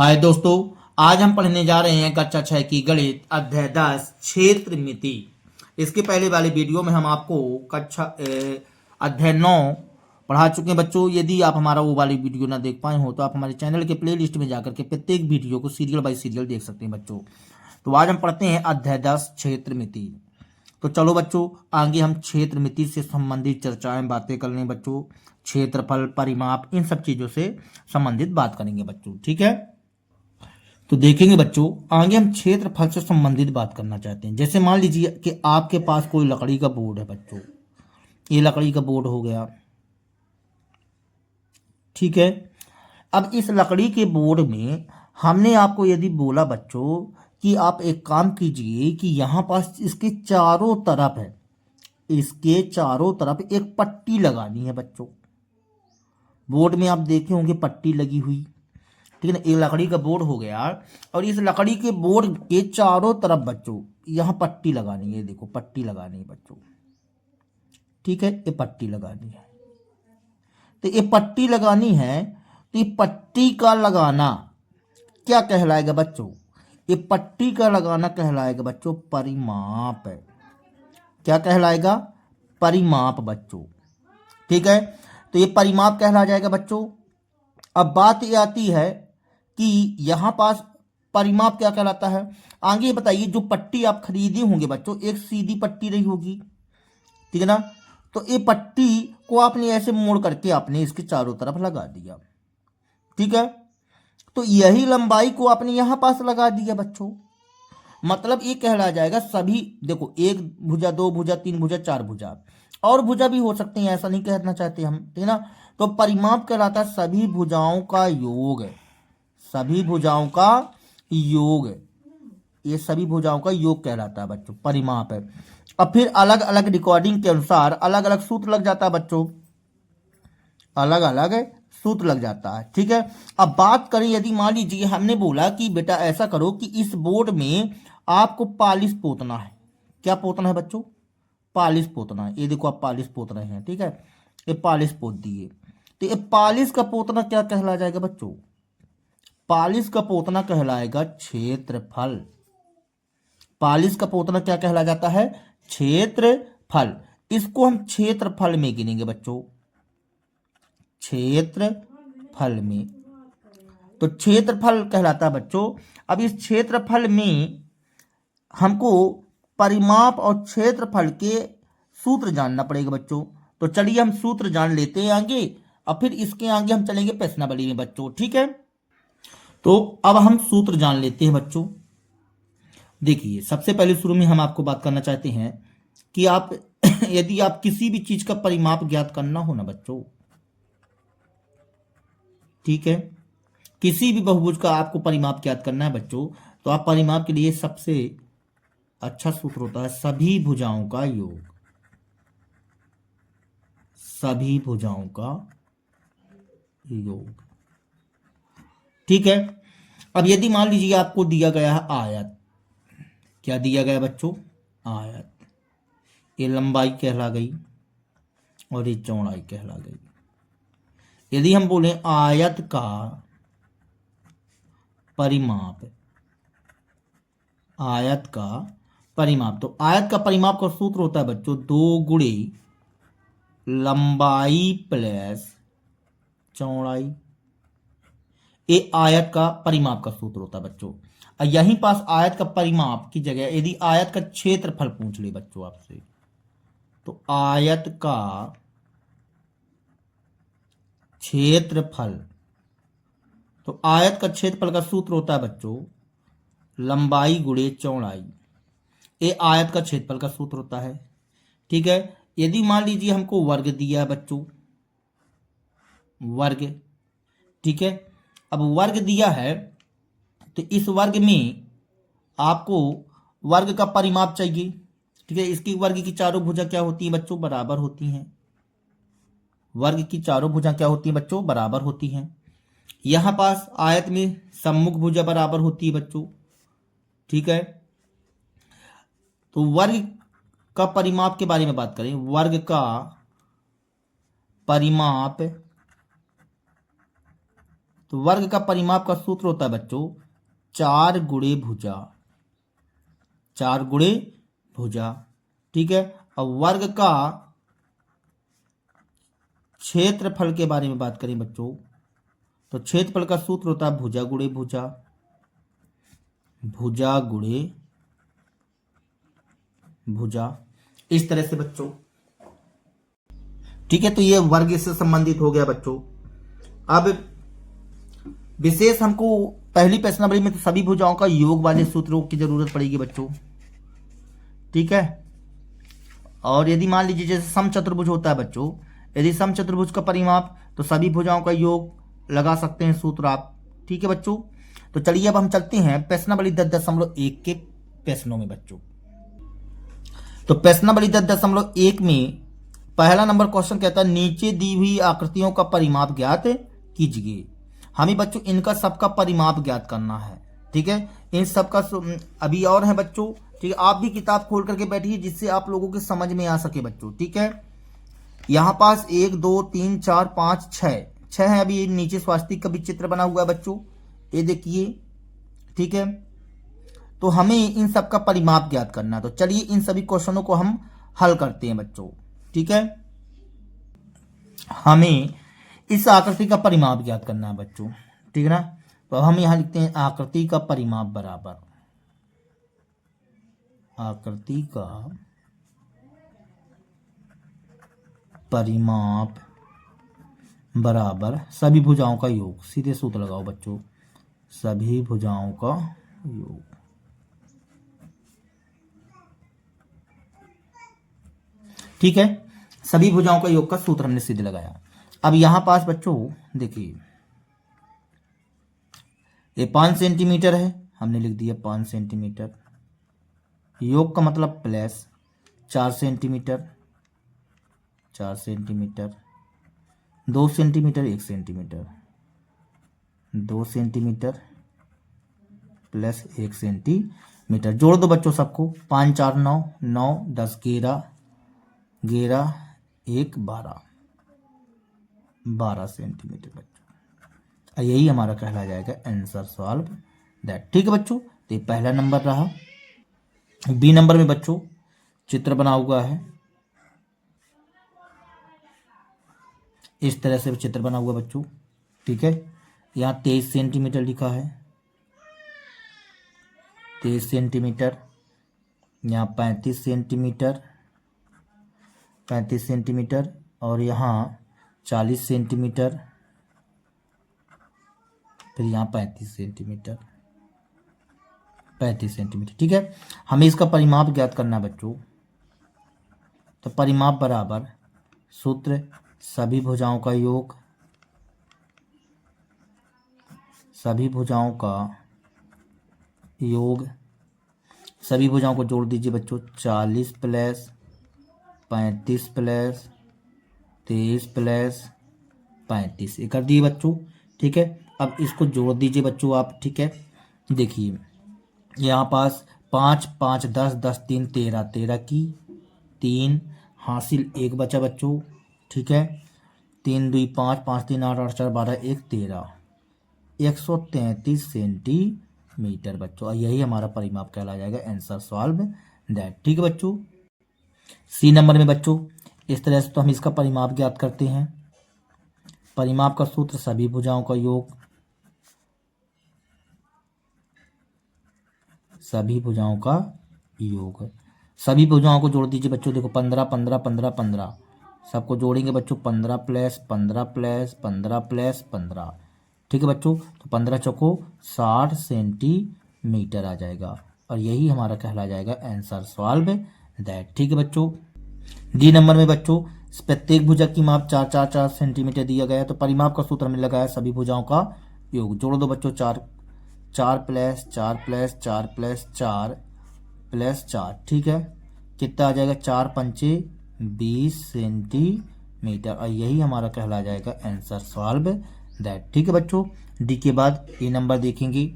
हाय दोस्तों, आज हम पढ़ने जा रहे हैं कक्षा 6 की गणित अध्याय 10 क्षेत्र मिति। इसके पहले वाले वीडियो में हम आपको अध्याय 9 पढ़ा चुके हैं बच्चों। यदि आप हमारा वो वाली वीडियो ना देख पाए हो तो आप हमारे चैनल के प्ले लिस्ट में जाकर के प्रत्येक वीडियो को सीरियल बाय सीरियल देख सकते हैं बच्चों। तो आज हम पढ़ते हैं अध्याय 10 क्षेत्र मिति। तो चलो बच्चों, आगे हम क्षेत्र मिति से संबंधित चर्चाएं बातें कर लें बच्चों। क्षेत्रफल, परिमाप, इन सब चीजों से संबंधित बात करेंगे बच्चों, ठीक है। तो देखेंगे बच्चों, आगे हम क्षेत्रफल से संबंधित बात करना चाहते हैं। जैसे मान लीजिए कि आपके पास कोई लकड़ी का बोर्ड है बच्चों, ये लकड़ी का बोर्ड हो गया, ठीक है। अब इस लकड़ी के बोर्ड में हमने आपको यदि बोला बच्चों कि आप एक काम कीजिए कि यहाँ पास इसके चारों तरफ है, इसके चारों तरफ एक पट्टी लगानी है बच्चों। बोर्ड में आप देखे होंगे पट्टी लगी हुई, ठीक है ना। एक लकड़ी का बोर्ड हो गया और इस लकड़ी के बोर्ड के चारों तरफ बच्चों यहाँ पट्टी लगानी है। देखो पट्टी लगानी है बच्चों, ठीक है, ये पट्टी लगानी है। तो ये पट्टी लगानी है, तो ये पट्टी का लगाना क्या कहलाएगा बच्चों? ये पट्टी का लगाना कहलाएगा बच्चों परिमाप। क्या कहलाएगा? परिमाप बच्चों, ठीक है। तो ये परिमाप कहला जाएगा बच्चों। अब बात ये आती है कि यहां पास परिमाप क्या कहलाता है। आगे बताइए, जो पट्टी आप खरीदे होंगे बच्चों, एक सीधी पट्टी रही होगी, ठीक है ना। तो ये पट्टी को आपने ऐसे मोड़ करके आपने इसके चारों तरफ लगा दिया, ठीक है। तो यही लंबाई को आपने यहां पास लगा दिया बच्चों। मतलब ये कहला जाएगा सभी, देखो एक भुजा, दो भुजा, तीन भुजा, चार भुजा, और भुजा भी हो सकते हैं, ऐसा नहीं कहना चाहते हम, ठीक है ना। तो परिमाप कहलाता है सभी भुजाओं का योग, सभी भुजाओं का योग, ये सभी भुजाओं का योग कहलाता है बच्चों, परिमाप है। अब फिर अलग अलग रिकॉर्डिंग के अनुसार अलग अलग सूत्र लग जाता है बच्चों, अलग अलग सूत्र लग जाता है, ठीक है। अब बात करें, यदि मान लीजिए हमने बोला कि बेटा ऐसा करो कि इस बोर्ड में आपको पालिश पोतना है। क्या पोतना है बच्चों? पालिश पोतना है। ये देखो आप पालिश पोत रहे हैं, ठीक है, ये पालिश पोत दिए। तो ये पालिश का पोतना क्या कहला जाएगा बच्चों? पालिश का पोतना कहलाएगा क्षेत्रफल। पालिश का पोतना क्या कहला जाता है? क्षेत्रफल। इसको हम क्षेत्रफल में गिनेंगे बच्चों, क्षेत्रफल में। तो क्षेत्रफल कहलाता है बच्चों। अब इस क्षेत्रफल में हमको परिमाप और क्षेत्रफल के सूत्र जानना पड़ेगा बच्चों। तो चलिए हम सूत्र जान लेते हैं आगे, और फिर इसके आगे हम चलेंगे प्रश्नावली में बच्चों, ठीक है। तो अब हम सूत्र जान लेते हैं बच्चों। देखिए, सबसे पहले शुरू में हम आपको बात करना चाहते हैं कि आप यदि आप किसी भी चीज का परिमाप ज्ञात करना हो ना बच्चों, ठीक है, किसी भी बहुभुज का आपको परिमाप ज्ञात करना है बच्चों, तो आप परिमाप के लिए सबसे अच्छा सूत्र होता है सभी भुजाओं का योग, सभी भुजाओं का योग, ठीक है। अब यदि मान लीजिए आपको दिया गया है आयत, क्या दिया गया बच्चों? आयत। ये लंबाई कहला गई और ये चौड़ाई कहला गई। यदि हम बोले आयत का परिमाप, आयत का परिमाप, तो आयत का परिमाप का सूत्र होता है बच्चों 2 लंबाई प्लस चौड़ाई। ये आयत का परिमाप का सूत्र होता है बच्चों। और यहीं पास आयत का परिमाप की जगह यदि आयत का क्षेत्रफल पूछ ले बच्चों आपसे, तो आयत का क्षेत्रफल, तो आयत का क्षेत्रफल का सूत्र होता है बच्चों लंबाई गुणे चौड़ाई। ये आयत का क्षेत्रफल का सूत्र होता है, ठीक है। यदि मान लीजिए हमको वर्ग दिया है बच्चों, वर्ग, ठीक है। अब वर्ग दिया है तो इस वर्ग में आपको वर्ग का परिमाप चाहिए, ठीक है। इसकी वर्ग की चारों भुजा क्या होती है बच्चों? बराबर होती हैं। वर्ग की चारों भुजा क्या होती है बच्चों? बराबर होती हैं। यहां पास आयत में सम्मुख भुजा बराबर होती है बच्चों, ठीक है। तो वर्ग का परिमाप के बारे में बात करें, वर्ग का परिमाप तो वर्ग का परिमाप का सूत्र होता है बच्चों 4 गुणे भुजा, 4 गुणे भुजा। ठीक है। अब वर्ग का क्षेत्रफल के बारे में बात करें बच्चों, तो क्षेत्रफल का सूत्र होता है भुजा गुणे भुजा, भुजा गुणे भुजा, इस तरह से बच्चों। ठीक है। तो ये वर्ग से संबंधित हो गया बच्चों। अब विशेष हमको पहली प्रश्नावली में तो सभी भुजाओं का योग वाले सूत्रों की जरूरत पड़ेगी बच्चों। ठीक है। और यदि मान लीजिए जैसे समचतुर्भुज होता है बच्चों, यदि समचतुर्भुज का परिमाप, तो सभी भुजाओं का योग लगा सकते हैं सूत्र आप। ठीक है बच्चों। तो चलिए अब हम चलते हैं प्रश्नावली 10.1 के प्रश्नों में बच्चों। तो प्रश्नावली 10.1 में पहला नंबर क्वेश्चन कहता है नीचे दी हुई आकृतियों का परिमाप ज्ञात कीजिए। हमें बच्चों इनका सबका परिमाप ज्ञात करना है। ठीक है। इन सबका अभी और है बच्चों। ठीक है। आप भी किताब खोल करके बैठिए जिससे आप लोगों के समझ में आ सके बच्चों। ठीक है। यहाँ पास 1 2 3 4 5 6 है। अभी नीचे स्वास्तिक का भी चित्र बना हुआ है बच्चों, ये देखिए। ठीक है। तो हमें इन सब का परिमाप ज्ञात करना है। तो चलिए इन सभी क्वेश्चनों को हम हल करते हैं बच्चों। ठीक है। हमें इस आकृति का परिमाप ज्ञात करना है बच्चों। ठीक है ना। तो हम यहां लिखते हैं आकृति का परिमाप बराबर, आकृति का परिमाप बराबर सभी भुजाओं का योग। सीधे सूत्र लगाओ बच्चों, सभी भुजाओं का योग। ठीक है। सभी भुजाओं का योग का सूत्र हमने सीधे लगाया। अब यहां पास बच्चों देखिए, ये 5 सेंटीमीटर है, हमने लिख दिया 5 सेंटीमीटर। योग का मतलब plus 4 centimetre, 4 centimetre, 2 centimetre, 1 centimetre, 2 centimetre plus 1 centimetre. जोड़ दो बच्चों सबको, 5 4 9, 9 10 11, 11 1 12, 12 सेंटीमीटर बच्चों। यही हमारा कहला जाएगा आंसर सॉल्व दैट। ठीक है बच्चों। तो ये पहला नंबर रहा। बी नंबर में बच्चों चित्र बना हुआ है, इस तरह से चित्र बना हुआ बच्चों। ठीक है। यहाँ 23 सेंटीमीटर लिखा है, 23 सेंटीमीटर। यहाँ 35 सेंटीमीटर, 35 सेंटीमीटर, और यहाँ 40 सेंटीमीटर, फिर यहाँ 35 सेंटीमीटर, 35 सेंटीमीटर। ठीक है। हमें इसका परिमाप ज्ञात करना है बच्चों। तो परिमाप बराबर सूत्र सभी भुजाओं का योग, सभी भुजाओं का योग, सभी भुजाओं को जोड़ दीजिए बच्चों। 40 प्लस 35 प्लस 23 प्लस 35, ये कर दिए बच्चों। ठीक है। अब इसको जोड़ दीजिए बच्चों आप। ठीक है। देखिए यहाँ पास 5 5 10 10 3 13, 13 की 3 हासिल 1 बचा बच्चों। ठीक है। 3 2 5, 5 3 8, 8 4 12, 1 13, 133 सेंटीमीटर बच्चों। और यही हमारा परिमाप कहला जाएगा आंसर सॉल्व दैट। ठीक है बच्चों। सी नंबर में बच्चों इस तरह से तो हम इसका परिमाप ज्ञात करते हैं। परिमाप का सूत्र सभी भुजाओं का योग, सभी भुजाओं का योग। सभी भुजाओं को जोड़ दीजिए बच्चों। देखो 15 15 15 15, सबको जोड़ेंगे बच्चों। 15 प्लस 15 प्लस 15 प्लस 15। ठीक है बच्चों। तो 15 चौको 60 सेंटीमीटर आ जाएगा। और यही हमारा कहला जाएगा आंसर सॉल्व दैट। ठीक है बच्चों। डी नंबर में बच्चों प्रत्येक भुजा की माप 4 4 4 सेंटीमीटर दिया गया है। तो परिमाप का सूत्र हमने लगाया सभी भुजाओं का योग। जोड़ दो बच्चों, 4 4 प्लस 4 प्लस 4 प्लस 4 प्लस 4। ठीक है। कितना आ जाएगा? 4 पंचे 20 सेंटीमीटर। और यही हमारा कहला जाएगा आंसर सॉल्व दैट। ठीक है बच्चों। डी के बाद ए नंबर देखेंगे।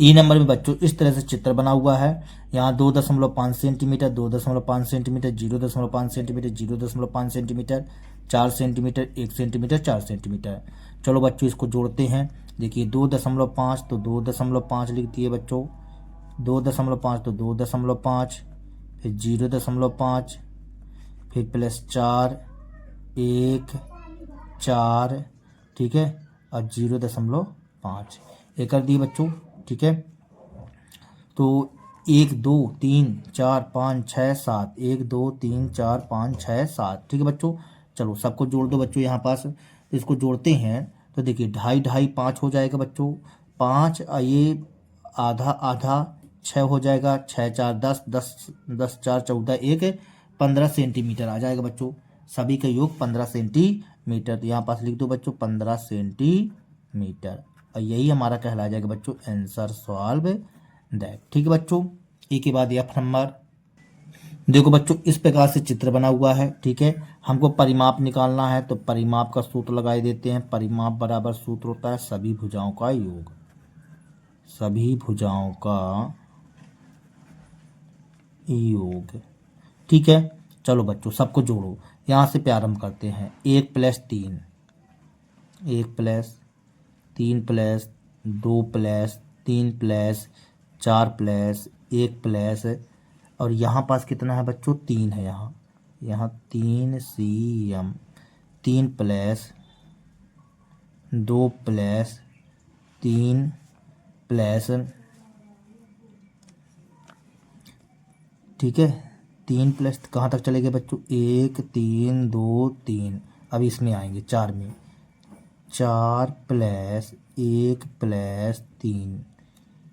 ई नंबर में बच्चों इस तरह से चित्र बना हुआ है। यहाँ 2.5 centimetre, 2.5 centimetre, 0.5 centimetre, 0.5 centimetre, 4 centimetre, 1 centimetre, 4 centimetre. चलो बच्चों इसको जोड़ते हैं। देखिए 2.5 तो 2.5 लिख दिए बच्चों, 2.5 तो 2.5, फिर 0.5, फिर प्लस 4, 1, 4, ठीक है, और 0.5 ये कर दिए बच्चों, ठीक है। तो 1 2 3 4 5 6 7, 1 2 3 4 5 6 7, ठीक है बच्चों। चलो सबको जोड़ दो बच्चों यहाँ पास। तो इसको जोड़ते हैं तो देखिए 2.5 2.5 5 हो जाएगा बच्चों, 5 ये आधा आधा 6 हो जाएगा, 6 4 10, 10 4 14, 1 15 सेंटीमीटर आ जाएगा बच्चों। सभी का योग 15 सेंटीमीटर। तो यहाँ पास लिख दो बच्चों 15 सेंटीमीटर, और यही हमारा कहला जाएगा बच्चों आंसर सॉल्व दैट। ठीक है बच्चों, एक के बाद एफ नंबर। देखो बच्चों इस प्रकार से चित्र बना हुआ है, ठीक है। हमको परिमाप निकालना है, तो परिमाप का सूत्र लगाए देते हैं। परिमाप बराबर सूत्र होता है सभी भुजाओं का योग, सभी भुजाओं का योग, ठीक है। चलो बच्चों सबको जोड़ो, यहाँ से प्रारंभ करते हैं। 1 + 3, 1 + 3 + 2 + 3 + 4 + 1 + और यहाँ पास कितना है बच्चों 3 है, यहाँ 3 cm, 3 + 2 + 3 + ठीक है 3 + कहाँ तक चले गए बच्चों 1 3 2 3, अब इसमें आएंगे 4 में, 4 + 1 + 3,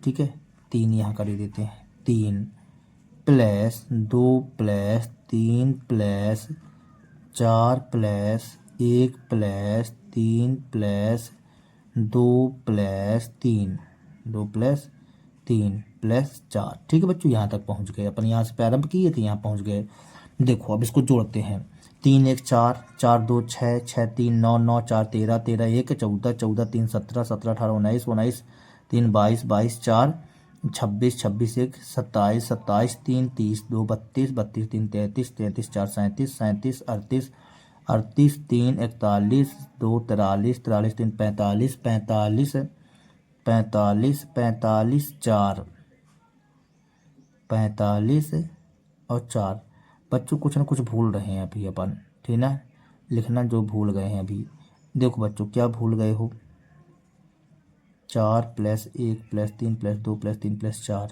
ठीक है 3 यहाँ कर देते हैं, 3 + 2 + 3 + 4 + 1 + 3 + 2 + 3, 2 + 3 + 4, ठीक है बच्चों यहाँ तक पहुँच गए। अपन यहाँ से प्रारंभ किए थे, यहाँ पहुँच गए। देखो अब इसको जोड़ते हैं। 3 1 4, 4 2 6, 6 3 9, 9 4 13, 13 1 14, 14 3 17, 17 18 19, 19 3 22, 22 4 26, 26 1 27, 27 3 30, 2 32, 32 3 33, 33 4 37, 37 38, 38 3 41, 2 43, 43 3 45, 45 45 45 4 45 और 4। बच्चों कुछ ना कुछ भूल रहे हैं अभी अपन, ठीक ना, लिखना जो भूल गए हैं अभी। देखो बच्चों क्या भूल गए हो, 4 + 1 + 3 + 2 + 3 + 4।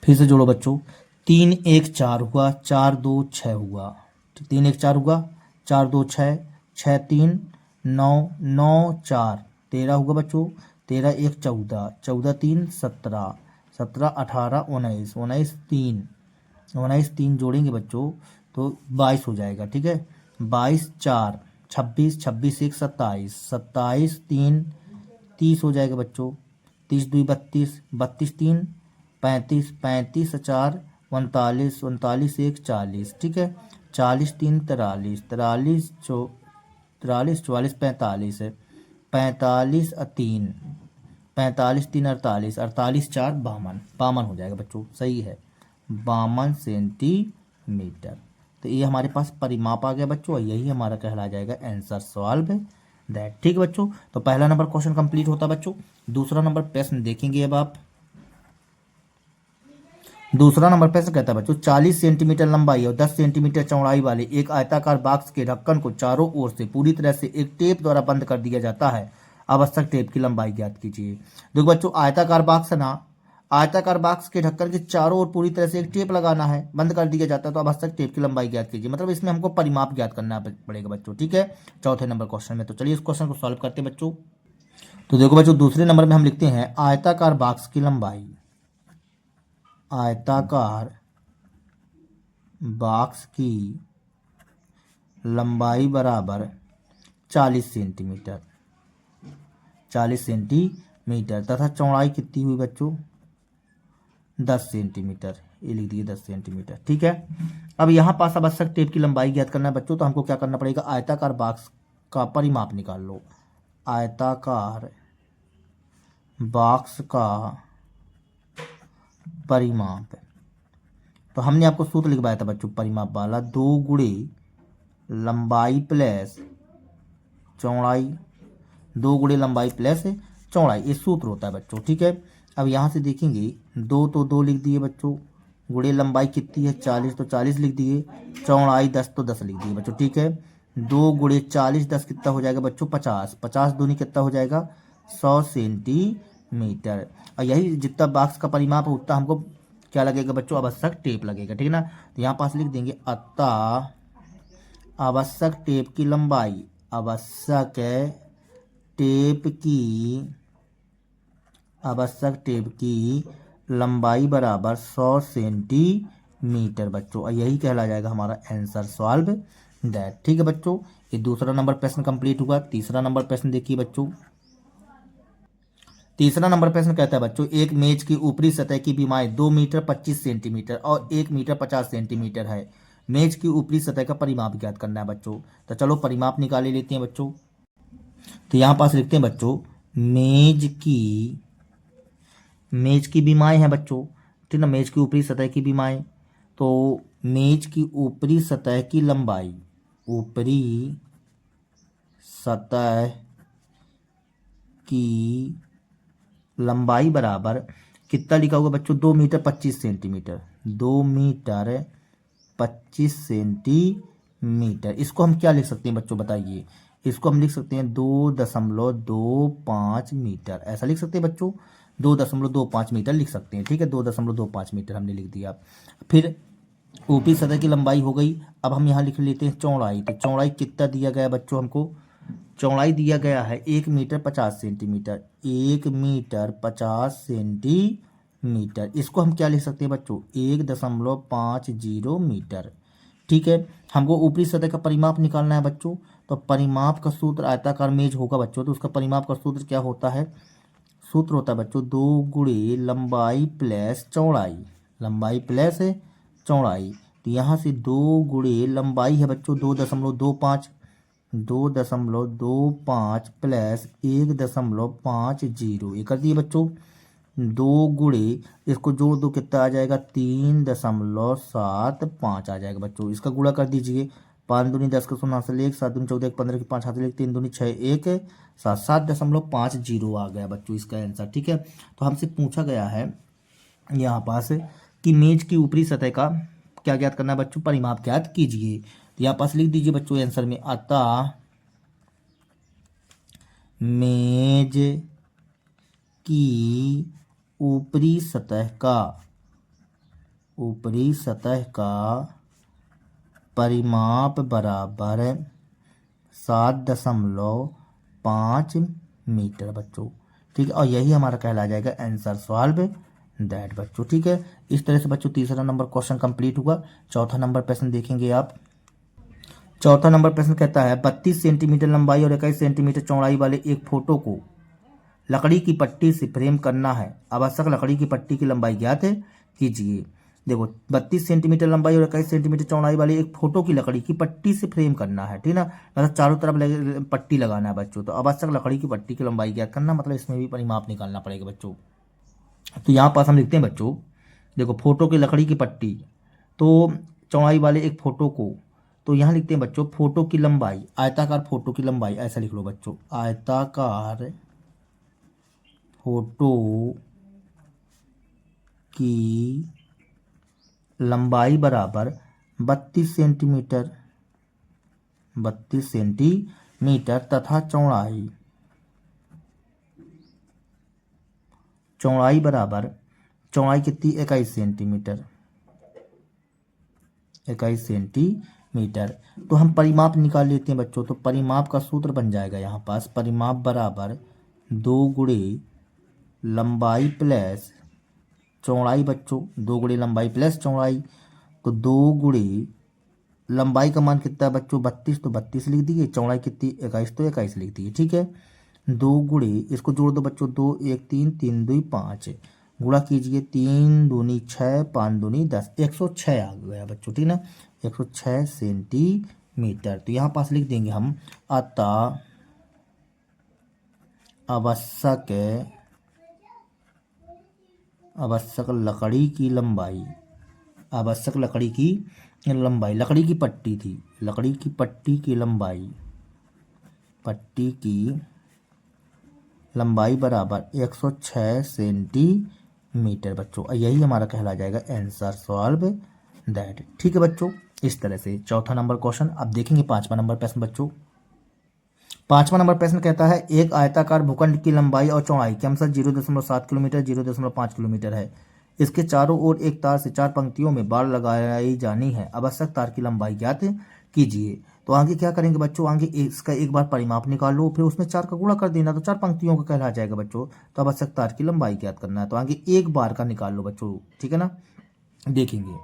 फिर से जोड़ो बच्चों, 3 1 4 हुआ, 4 2 6 हुआ, 3 1 4 हुआ, 4 2 6, 6 3 9, 9 4 13 हुआ बच्चों, 13 1 14, 14 3 17, 17 18 19, 19 3, 19 3 जोड़ेंगे बच्चों तो 22 हो जाएगा, ठीक है। 22 4 26, 26 1 27, 27 3 30 हो जाएगा बच्चों, 30 2 32, 32 3 35, 35 4 39, 39 1 40, ठीक है। 40 3 43, 43 43 44 45, 45 3 45 3 48, 48 4 52, 52 हो जाएगा बच्चों, सही है 52 सेंटीमीटर। तो ये हमारे पास परिमाप आ गया बच्चों, और यही हमारा कहला जाएगा आंसर सॉल्व दैट। ठीक है बच्चों, तो पहला नंबर क्वेश्चन कंप्लीट होता बच्चों। दूसरा नंबर प्रश्न देखेंगे अब आप। दूसरा नंबर प्रश्न कहता है बच्चों 40 सेंटीमीटर लंबाई और 10 सेंटीमीटर चौड़ाई वाले एक आयताकार बॉक्स के ढक्कन को चारों ओर से पूरी तरह से एक टेप द्वारा बंद कर दिया जाता है। आवश्यक टेप की लंबाई ज्ञात कीजिए। देखो बच्चों आयताकार बॉक्स है ना, आयताकार बॉक्स के ढक्कन के चारों ओर पूरी तरह से एक टेप लगाना है, बंद कर दिया जाता है, तो आवश्यक टेप की लंबाई ज्ञात कीजिए। मतलब इसमें हमको परिमाप ज्ञात करना पड़ेगा बच्चों, ठीक है, चौथे नंबर क्वेश्चन में। तो चलिए इस क्वेश्चन को सॉल्व करते हैं बच्चों। तो देखो बच्चों दूसरे नंबर में हम लिखते हैं आयताकार बॉक्स की लंबाई, आयताकार बॉक्स की लंबाई बराबर 40 सेंटीमीटर, 40 सेंटीमीटर तथा चौड़ाई कितनी हुई बच्चों 10 सेंटीमीटर, ये लिख दिए 10 सेंटीमीटर, ठीक है। अब यहाँ पास आवश्यक टेप की लंबाई ज्ञात करना है बच्चों, तो हमको क्या करना पड़ेगा, आयताकार बॉक्स का परिमाप निकाल लो। आयताकार बॉक्स का परिमाप, तो हमने आपको सूत्र लिखवाया था बच्चों परिमाप वाला, 2 गुणे लंबाई प्लस चौड़ाई, 2 गुणे लंबाई प्लस चौड़ाई, ये सूत्र होता है बच्चों। ठीक है, अब यहाँ से देखेंगे 2 तो 2 लिख दिए बच्चों, गुणे लंबाई कितनी है 40 तो 40 लिख दिए, चौड़ाई 10 तो 10 लिख दिए बच्चों। ठीक है, 2 गुणे 40 10 कितना हो जाएगा बच्चों 50, 50 दूनी कितना हो जाएगा 100 सेंटीमीटर। और यही जितना बॉक्स का परिमाप है उतना हमको क्या लगेगा बच्चों, आवश्यक टेप लगेगा। ठीक है ना, तो यहाँ पास लिख देंगे अतः आवश्यक टेप की लंबाई, आवश्यक टेप की आवश्यक टेप की लंबाई बराबर 100 सेंटीमीटर बच्चों, और यही कहला जाएगा हमारा आंसर सॉल्व दैट। ठीक है बच्चों, ये दूसरा नंबर प्रश्न कंप्लीट हुआ। तीसरा नंबर प्रश्न देखिए बच्चों, तीसरा नंबर प्रश्न कहता है बच्चों एक मेज की ऊपरी सतह की बीमाई 2 मीटर 25 सेंटीमीटर और 1 मीटर 50 सेंटीमीटर है। मेज की ऊपरी सतह का परिमाप ज्ञात करना है बच्चों। तो चलो परिमाप निकाल लेते हैं बच्चों। तो यहाँ पास लिखते हैं बच्चों मेज की बीमाएं हैं बच्चों। ठीक ना, मेज की ऊपरी सतह की बीमाएं, तो मेज की ऊपरी सतह की लंबाई, ऊपरी सतह की लंबाई बराबर कितना लिखा होगा बच्चों 2 मीटर 25 सेंटीमीटर, 2 मीटर 25 सेंटीमीटर। इसको हम क्या लिख सकते हैं बच्चों बताइए, इसको हम लिख सकते हैं 2.25 मीटर, ऐसा लिख सकते हैं बच्चों, 2.25 मीटर लिख सकते हैं। ठीक है, 2.25 मीटर हमने लिख दिया। फिर ऊपरी सतह की लंबाई हो गई। अब हम यहाँ लिख लेते हैं चौड़ाई। तो चौड़ाई कितना दिया गया बच्चों हमको, चौड़ाई दिया गया है 1 मीटर 50 सेंटीमीटर, 1 मीटर 50 सेंटीमीटर। इसको हम क्या लिख सकते हैं बच्चों 1.50 मीटर। ठीक है, हमको ऊपरी सतह का परिमाप निकालना है बच्चों। तो परिमाप का सूत्र आयताकार मेज होगा बच्चों, तो उसका परिमाप का सूत्र क्या होता है, सूत्र होता है बच्चों 2 गुणे लंबाई प्लस चौड़ाई, लंबाई प्लस चौड़ाई। तो यहाँ से 2 गुणे लंबाई है बच्चों 2.25, 2.25 प्लस 1.50, ये कर दिए बच्चों। 2 गुणे इसको जोड़ दो कितना आ जाएगा 3.75 आ जाएगा बच्चों। इसका गुणा कर दीजिए, 5 दूनी 10 के 0 हासिल 1, 7 दूनी 14 1 15 के 5 हासिल 1, 3 दूनी 6 1 7, 7.50 आ गया बच्चों इसका आंसर। ठीक है, तो हमसे पूछा गया है यहाँ पास कि मेज की ऊपरी सतह का क्या ज्ञात करना है बच्चों, परिमाप ज्ञात कीजिए। तो यहाँ पास लिख दीजिए बच्चों आंसर में अतः मेज की ऊपरी सतह का परिमाप बराबर 7.5 मीटर बच्चों। ठीक है, और यही हमारा कहला जाएगा आंसर सॉल्व दैट बच्चों। ठीक है, इस तरह से बच्चों तीसरा नंबर क्वेश्चन कंप्लीट हुआ। चौथा नंबर प्रश्न देखेंगे आप। चौथा नंबर प्रश्न कहता है 32 सेंटीमीटर लंबाई और 21 सेंटीमीटर चौड़ाई वाले एक फोटो को लकड़ी की पट्टी से फ्रेम करना है। आवश्यक लकड़ी की पट्टी की लंबाई ज्ञात कीजिए। देखो 32 सेंटीमीटर लंबाई और 21 सेंटीमीटर चौड़ाई वाली एक फोटो की लकड़ी की पट्टी से फ्रेम करना है। ठीक ना, मतलब चारों तरफ पट्टी लगाना है बच्चों। तो आवश्यक लकड़ी की पट्टी की लंबाई ज्ञात करना, मतलब इसमें भी परिमाप निकालना पड़ेगा बच्चों। तो यहाँ पास हम लिखते हैं बच्चों, देखो फोटो की लकड़ी की पट्टी, तो चौड़ाई वाले एक फोटो को, तो यहाँ लिखते हैं बच्चों फोटो की लंबाई, आयताकार फोटो की लंबाई, ऐसा लिख लो बच्चों, आयताकार फोटो की लंबाई बराबर 32 सेंटीमीटर तथा चौड़ाई बराबर, चौड़ाई कितनी 21 सेंटीमीटर। तो हम परिमाप निकाल लेते हैं बच्चों। तो परिमाप का सूत्र बन जाएगा यहाँ पास, परिमाप बराबर 2 गुणे लंबाई प्लस चौड़ाई बच्चों, 2 गुणे लंबाई प्लस चौड़ाई। तो 2 गुणे लंबाई का मान कितना है बच्चों 32, तो 32 लिख दिए, चौड़ाई कितनी 21, तो 21 लिख दिए। ठीक है, 2 गुणे इसको जोड़ दो बच्चों, 2 1 3 3 2 5, गुणा कीजिए 3 दूनी 6 5 दूनी 10, 106 आ गया बच्चों। ठीक ना, 106 सेंटीमीटर। तो यहाँ पास लिख देंगे हम अतः आवश्यक लकड़ी की लंबाई आवश्यक लकड़ी की लंबाई, लकड़ी की पट्टी थी, लकड़ी की पट्टी की लंबाई, पट्टी की लंबाई बराबर 106 सेंटीमीटर बच्चों। और यही हमारा कहला जाएगा आंसर, सॉल्व दैट। ठीक है बच्चों, इस तरह से चौथा नंबर क्वेश्चन। अब देखेंगे पांचवा नंबर प्रश्न बच्चों। पांचवा नंबर प्रश्न कहता है एक आयताकार भूखंड की लंबाई और चौड़ाई क्रमशः 0.7 किलोमीटर 0.5 किलोमीटर है। इसके चारों ओर एक तार से 4 पंक्तियों में बाड़ लगाई जानी है। आवश्यक तार की लंबाई ज्ञात कीजिए। तो आगे क्या करेंगे बच्चों, आगे इसका एक बार परिमाप निकाल लो, फिर उसमें 4 का गुणा कर देना, तो 4 पंक्तियों का कहला जाएगा बच्चों। तो आवश्यक तार की लंबाई ज्ञात करना है, तो आगे एक बार का निकाल लो बच्चों, ठीक है ना। देखेंगे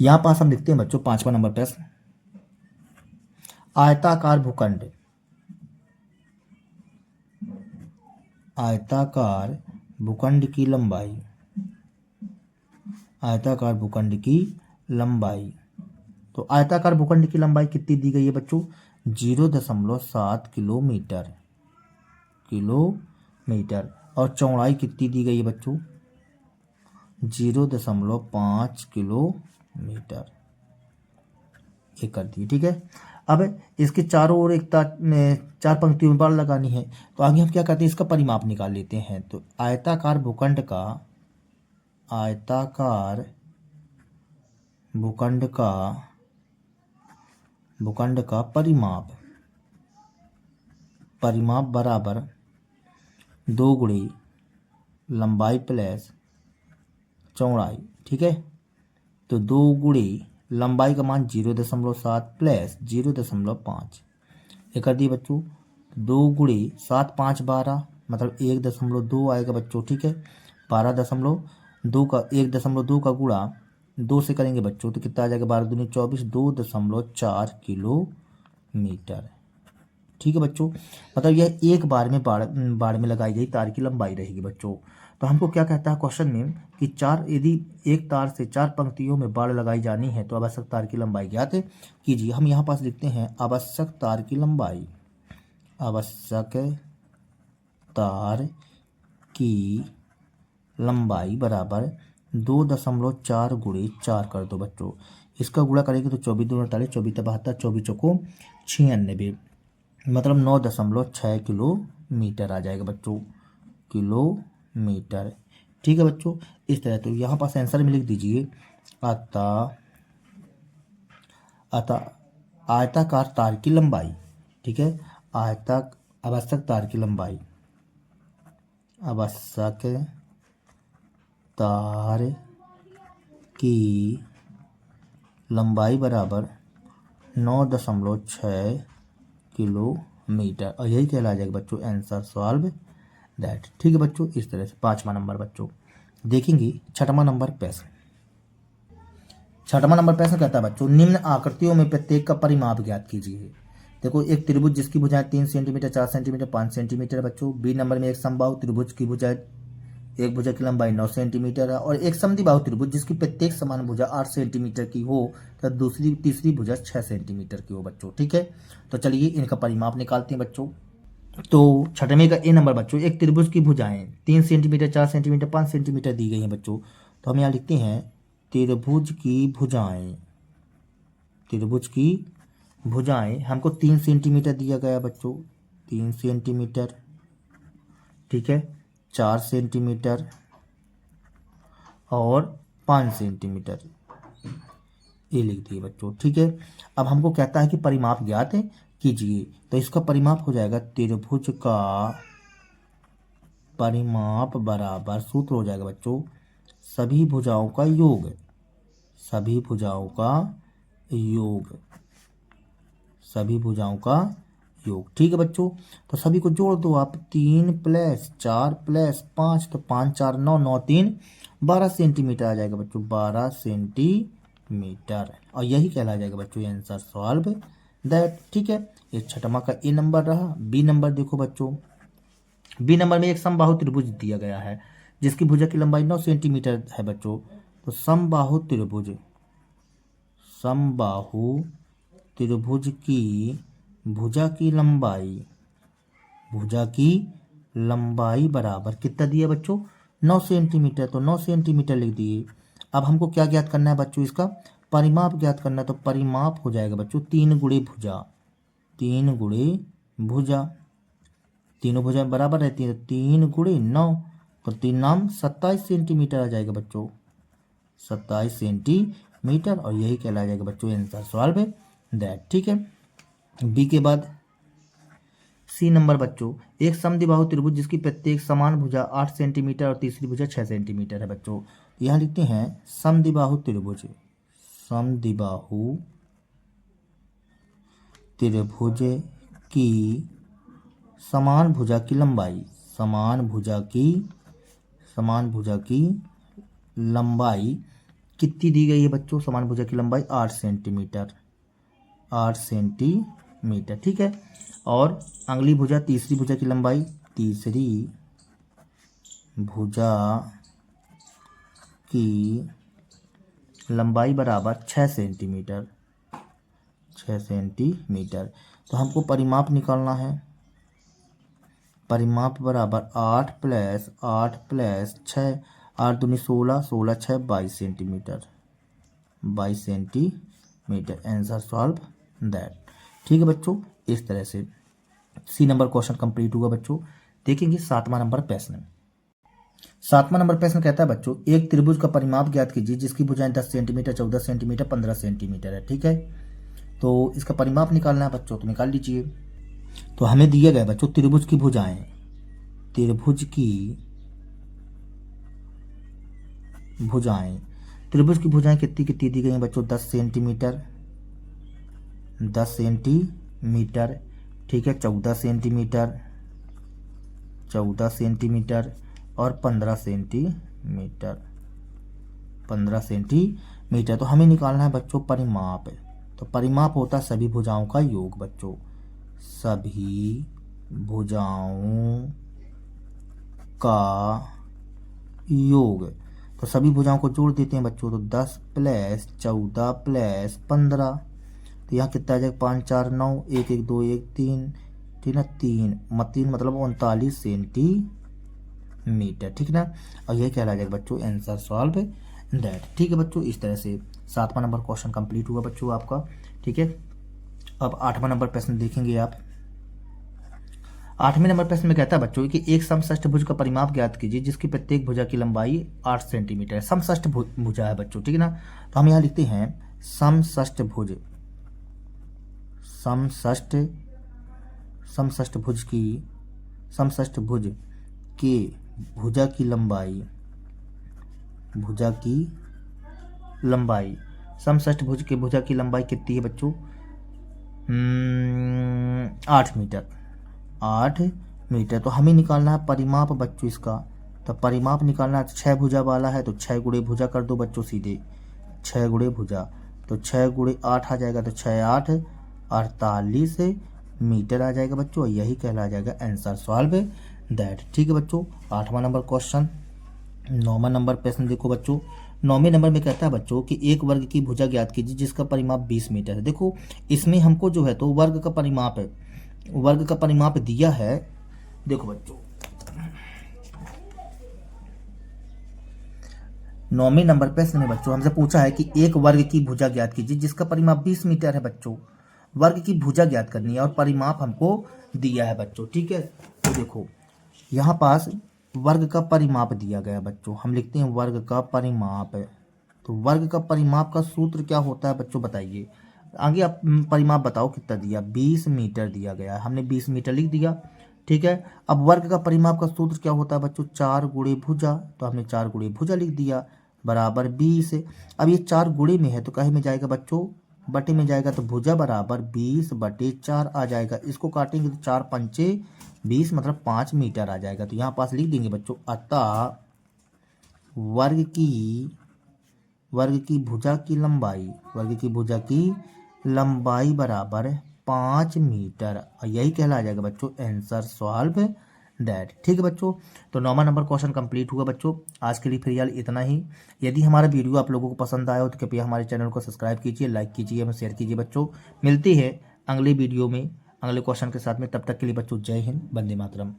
यहाँ पास हम लिखते हैं बच्चों पांचवा नंबर प्रश्न, आयताकार भूखंड, आयताकार भूखंड की लंबाई, आयताकार भूखंड की लंबाई। तो आयताकार भूखंड की लंबाई कितनी दी गई है बच्चों, 0.7 किलोमीटर, किलोमीटर। और चौड़ाई कितनी दी गई है बच्चों, 0.5 किलोमीटर। ये कर दी, ठीक है। अब इसके चारों ओर एक चार पंक्तियों में बाड़ लगानी है, तो आगे हम क्या करते हैं, इसका परिमाप निकाल लेते हैं। तो आयताकार भूखंड का, आयताकार भूखंड का, भूखंड का परिमाप, परिमाप बराबर 2 गुणे लंबाई प्लस चौड़ाई, ठीक है। तो 2 गुणे लंबाई का मान 0.7 प्लस 0.5, ये कर दिए बच्चों। 2 गुणे 7 5 12, मतलब 1.2 आएगा बच्चों, ठीक है। 12.2 का 1.2 का गुणा 2 से करेंगे बच्चों, तो कितना आ जाएगा, 12 दूनी 24, 2.4 किलोमीटर, ठीक है बच्चों। मतलब यह एक बार में बाड़ में लगाई गई तार की लंबाई रहेगी बच्चों। तो हमको क्या कहता है क्वेश्चन में कि यदि एक तार से 4 पंक्तियों में बाड़ लगाई जानी है तो आवश्यक तार की लंबाई ज्ञात कीजिए। हम यहाँ पास लिखते हैं आवश्यक तार की लंबाई, आवश्यक तार की लंबाई बराबर 2.4 गुणे 4 कर दो बच्चों। इसका गुणा करेंगे तो 24 दूनी 48, 24 72, 24 चौको 96, मतलब 9.6 किलोमीटर आ जाएगा बच्चों, किलोमीटर, ठीक है बच्चों। इस तरह तो यहाँ पास आंसर में लिख दीजिए आयताकार तार की लंबाई, ठीक है। आवश्यक तार की लंबाई, आवश्यक तार की लंबाई बराबर 9.6 किलोमीटर, और यही कहला जाएगा बच्चों आंसर, सॉल्व दैट, ठीक है बच्चों। इस तरह से पांचवा नंबर बच्चों। देखेंगे छठवां नंबर प्रश्न। छठवां नंबर प्रश्न कहता है बच्चों निम्न आकृतियों में प्रत्येक का परिमाप ज्ञात कीजिए। देखो एक त्रिभुज जिसकी भुजाएं 3 सेंटीमीटर 4 सेंटीमीटर 5 सेंटीमीटर बच्चों। बी नंबर में एक समबाहु त्रिभुज की भुजाएं, एक भुजा की लंबाई 9 सेंटीमीटर है, और एक समद्विबाहु त्रिभुज जिसकी प्रत्येक समान भुजा 8 सेंटीमीटर की हो तो तीसरी भुजा 6 सेंटीमीटर की हो बच्चों, ठीक है। तो चलिए इनका परिमाप निकालते हैं बच्चों। तो छठवें का ए नंबर बच्चों, एक त्रिभुज की भुजाएं 3 सेंटीमीटर 4 सेंटीमीटर 5 सेंटीमीटर दी गई हैं बच्चों। तो हम यहाँ लिखते हैं त्रिभुज की भुजाएं, त्रिभुज की भुजाएं हमको 3 सेंटीमीटर दिया गया बच्चों, 3 सेंटीमीटर, ठीक है, 4 सेंटीमीटर और 5 सेंटीमीटर, ये लिख दिए बच्चों, ठीक है। अब हमको कहता है कि परिमाप ज्ञात कीजिए। तो इसका परिमाप हो जाएगा त्रिभुज का परिमाप बराबर, सूत्र हो जाएगा बच्चों सभी भुजाओं का योग, सभी भुजाओं का योग, सभी भुजाओं का योग, ठीक है बच्चों। तो सभी को जोड़ दो आप, 3 प्लस 4 प्लस 5, तो 5 4 9, 9 3 12 सेंटीमीटर आ जाएगा बच्चों, 12 सेंटीमीटर, और यही कहला जाएगा बच्चों आंसर, सॉल्व दैट, ठीक है। ये छठवां का ए नंबर रहा। बी नंबर देखो बच्चों, बी नंबर में एक समबाहु त्रिभुज दिया गया है जिसकी भुजा की लंबाई 9 सेंटीमीटर है बच्चों। तो समबाहु त्रिभुज, समबाहु त्रिभुज की भुजा की लंबाई, भुजा की लंबाई बराबर कितना दिया बच्चों, 9 सेंटीमीटर, तो 9 सेंटीमीटर लिख दिए। अब हमको क्या ज्ञात करना है बच्चों, इसका परिमाप ज्ञात करना है। तो परिमाप हो जाएगा बच्चों 3 गुणे भुजा, 3 गुणे भुजा, तीनों भुजा बराबर रहती है, तो 3 गुणे 9, तो 3 नाम 27 सेंटीमीटर आ जाएगा बच्चों, 27 सेंटीमीटर। और यही कहला जाएगा बच्चों आंसर सॉल्व है दैट। ठीक है, बी के बाद सी नंबर बच्चों, एक समद्विबाहु त्रिभुज जिसकी प्रत्येक समान भुजा 8 सेंटीमीटर और तीसरी भुजा 6 सेंटीमीटर है बच्चों। यहाँ लिखते हैं समद्विबाहु त्रिभुज, समद्विबाहु त्रिभुज की समान भुजा की लंबाई, समान भुजा की लंबाई कितनी दी गई है बच्चों, समान भुजा की लंबाई 8 सेंटीमीटर, 8 सेंटीमीटर। ठीक है, और अगली भुजा, तीसरी भुजा की लंबाई, तीसरी भुजा की लंबाई बराबर 6 सेंटीमीटर, 6 सेंटीमीटर। तो हमको परिमाप निकालना है, परिमाप बराबर 8 प्लस 6, 8 दूनी 16, 16 6 22 centimetre, 22 centimetre. Answer solve that. ठीक है बच्चों, इस तरह से सी नंबर क्वेश्चन कंप्लीट हुआ बच्चों। देखेंगे 7वां नंबर प्रश्न। 7वां नंबर प्रश्न कहता है बच्चों, एक त्रिभुज का परिमाप ज्ञात कीजिए जिसकी भुजाएं 10 सेंटीमीटर, 14 सेंटीमीटर, 15 सेंटीमीटर है। ठीक है, तो इसका परिमाप निकालना है बच्चों, तो निकाल लीजिए। तो हमें दिया गया बच्चों त्रिभुज की भुजाएं, त्रिभुज की भुजाएं कितनी कितनी दी गई हैं बच्चों, 10 सेंटीमीटर, 10 सेंटीमीटर। ठीक है, 14 सेंटीमीटर, 14 सेंटीमीटर और 15 सेंटीमीटर, 15 सेंटीमीटर। तो हमें निकालना है बच्चों परिमाप। तो परिमाप होता है सभी भुजाओं का योग बच्चों, सभी भुजाओं का योग। तो सभी भुजाओं को जोड़ देते हैं बच्चों, तो 10 प्लस 14 प्लस 15, तो यहाँ कितना आ जाएगा, 5 4 9, 1 1 2 1 3, ठीक ना, 3 मतलब 39 सेंटीमीटर। ठीक ना, और यही कहला जाएगा बच्चों आंसर सॉल्व दैट। ठीक है बच्चों, इस तरह से 7वां नंबर क्वेश्चन कंप्लीट हुआ बच्चों आपका। ठीक है, अब 8वां नंबर प्रश्न देखेंगे आप। 8वें नंबर प्रश्न में कहता है बच्चों कि एक समषष्ठभुज का परिमाप ज्ञात कीजिए जिसकी प्रत्येक भुजा की लंबाई 8 सेंटीमीटर है। समषष्ठभुज भुजा है बच्चों, ठीक है ना। तो हम यहाँ लिखते हैं समषष्ठभुज, समषष्ठभुज की भुजा की लंबाई, समषष्ठभुज के भुजा की लंबाई कितनी है बच्चों, 8 मीटर, 8 मीटर। तो हमें निकालना है परिमाप बच्चों इसका। तो परिमाप निकालना है, 6 भुजा वाला है तो 6 गुणे भुजा कर दो बच्चों सीधे, 6 गुणे भुजा, तो 6 गुणे 8 आ जाएगा, तो 6 8 48 मीटर आ जाएगा बच्चों। यही कहला जाएगा आंसर सॉल्व दैट। ठीक है बच्चों, 8वां नंबर क्वेश्चन। 9वां नंबर प्रश्न देखो बच्चों। 9वें नंबर में कहता है बच्चों कि एक वर्ग की भुजा ज्ञात कीजिए जिसका परिमाप 20 मीटर है। देखो इसमें हमको जो है तो वर्ग का परिमाप है, वर्ग का परिमाप दिया है। देखो बच्चों 9वें नंबर प्रश्न में बच्चों हमसे पूछा है कि एक वर्ग की भुजा ज्ञात कीजिए जिसका परिमाप 20 मीटर है बच्चों। वर्ग की भुजा ज्ञात करनी है और परिमाप हमको दिया है बच्चों। ठीक है, तो देखो यहाँ पास वर्ग का परिमाप दिया गया बच्चों, हम लिखते हैं वर्ग का परिमाप है। तो वर्ग का परिमाप का सूत्र क्या होता है बच्चों बताइए। आगे आप परिमाप बताओ कितना दिया, 20 मीटर दिया गया है, हमने 20 मीटर लिख दिया। ठीक है, अब वर्ग का परिमाप का सूत्र क्या होता है बच्चों, 4 गुणे भुजा, तो हमने 4 गुणे भुजा लिख दिया बराबर 20। अब ये 4 गुणे में है तो कहे में जाएगा बच्चों, बटे में जाएगा, तो भुजा बराबर 20/4 आ जाएगा। इसको काटेंगे तो 4 पंचे 20 मतलब 5 मीटर आ जाएगा। तो यहाँ पास लिख देंगे बच्चों, अतः वर्ग की भुजा की लंबाई बराबर 5 मीटर। और यही कहला जाएगा बच्चों आंसर सॉल्व दैट। ठीक है बच्चों, तो 9वां नंबर क्वेश्चन कंप्लीट हुआ बच्चों। आज के लिए फिलहाल इतना ही। यदि हमारा वीडियो आप लोगों को पसंद आया हो तो कृपया हमारे चैनल को सब्सक्राइब कीजिए, लाइक कीजिए एवं शेयर कीजिए बच्चों। मिलती है अगले वीडियो में अगले क्वेश्चन के साथ में, तब तक के लिए बच्चों जय हिंद, वंदे मातरम।